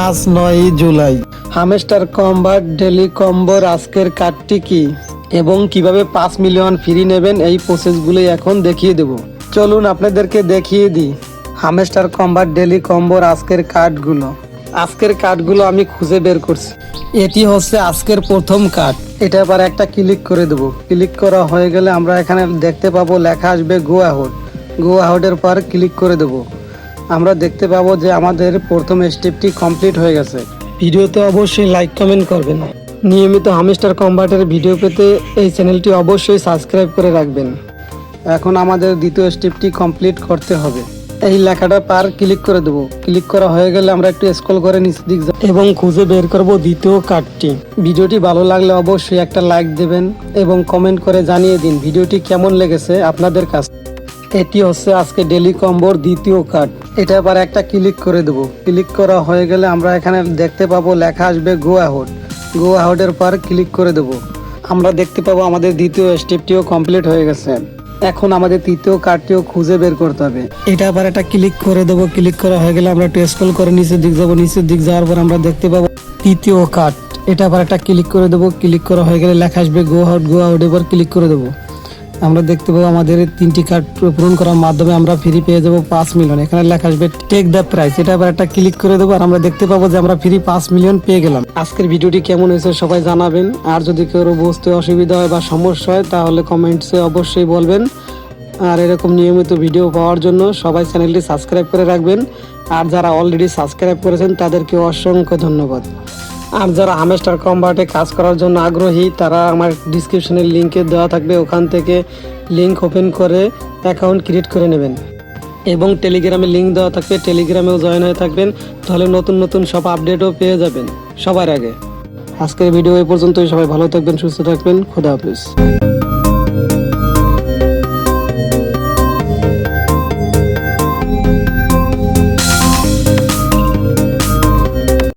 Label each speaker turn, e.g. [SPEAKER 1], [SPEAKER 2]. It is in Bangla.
[SPEAKER 1] আজ 9 জুলাই। হামস্টার কম্বাট ডেলি কম্বোর আজকের কার্ডটি কি এবং কিভাবে 5 মিলিয়ন ফ্রি নেবেন এই প্রসেসগুলো এখন দেখিয়ে দেব। চলুন আপনাদেরকে দেখিয়ে দিই হামস্টার কম্বাট ডেলি কম্বোর আজকের কার্ডগুলো আমি খুঁজে বের করছি। এটি হচ্ছে আজকের প্রথম কার্ড। এটা আবার একটা ক্লিক করে দেব। ক্লিক করা হয়ে গেলে আমরা এখানে দেখতে পাবো লেখা আসবে গো আউটের পর ক্লিক করে দেব। আমরা দেখতে পাবো যে আমাদের প্রথম স্টেপটি কমপ্লিট হয়ে গেছে। ভিডিওতে অবশ্যই লাইক কমেন্ট করবেন। নিয়মিত হামস্টার কম্বাটের ভিডিও পেতে এই চ্যানেলটি অবশ্যই সাবস্ক্রাইব করে রাখবেন। এখন আমাদের দ্বিতীয় স্টেপটি কমপ্লিট করতে হবে। এই লেখাটা পার ক্লিক করে দেবো। ক্লিক করা হয়ে গেলে আমরা একটু স্ক্রল করে নিচের দিক যাব এবং খুঁজে বের করব দ্বিতীয় কার্ডটি। ভিডিওটি ভালো লাগলে অবশ্যই একটা লাইক দেবেন এবং কমেন্ট করে জানিয়ে দিন ভিডিওটি কেমন লেগেছে আপনাদের কাছে। এটি হচ্ছে আজকে ডেলি কম্বোর দ্বিতীয় কার্ড। এটা আবার একটা ক্লিক করে দেবো। ক্লিক করা হয়ে গেলে আমরা এখানে দেখতে পাবো লেখা আসবে গো আউটের পর ক্লিক করে দেবো। আমরা দেখতে পাবো আমাদের দ্বিতীয় স্টেপটিও কমপ্লিট হয়ে গেছে। এখন আমাদের তৃতীয় কার্ডটিও খুঁজে বের করতে হবে। এটা আবার একটা ক্লিক করে দেবো। ক্লিক করা হয়ে গেলে আমরা একটু স্ক্রল করে নিচের দিক যাবো। নিচের দিক যাওয়ার পর আমরা দেখতে পাবো তৃতীয় কার্ড। এটা আবার একটা ক্লিক করে দেবো। ক্লিক করা হয়ে গেলে লেখা আসবে গো আউট এবার ক্লিক করে দেবো। আমরা দেখতে পাবো আমাদের 3টি কার্ড পূরণ করার মাধ্যমে আমরা ফ্রি পেয়ে যাবো 5 মিলিয়ন। এখানে লেখা আসবে টেক দ্য প্রাইস। এটা আবার একটা ক্লিক করে দেবো আর আমরা দেখতে পাবো যে আমরা ফ্রি 5 মিলিয়ন পেয়ে গেলাম। আজকের ভিডিওটি কেমন হয়েছে সবাই জানাবেন। আর যদি কেউ বুঝতে অসুবিধা হয় বা সমস্যা হয় তাহলে কমেন্টসে অবশ্যই বলবেন। আর এরকম নিয়মিত ভিডিও পাওয়ার জন্য সবাই চ্যানেলটি সাবস্ক্রাইব করে রাখবেন। আর যারা অলরেডি সাবস্ক্রাইব করেছেন তাদেরকে অসংখ্য ধন্যবাদ। আর যারা হামস্টার কম্বাটে কাজ করার জন্য আগ্রহী তারা আমার ডিসক্রিপশনের লিঙ্কে দেওয়া থাকবে, ওখান থেকে লিঙ্ক ওপেন করে অ্যাকাউন্ট ক্রিয়েট করে নেবেন এবং টেলিগ্রামে লিঙ্ক দেওয়া থাকবে, টেলিগ্রামেও জয়েন হয়ে থাকবেন। তাহলে নতুন নতুন সব আপডেটও পেয়ে যাবেন সবার আগে। আজকের ভিডিও এই পর্যন্তই। সবাই ভালো থাকবেন, সুস্থ থাকবেন। খোদা হাফেজ।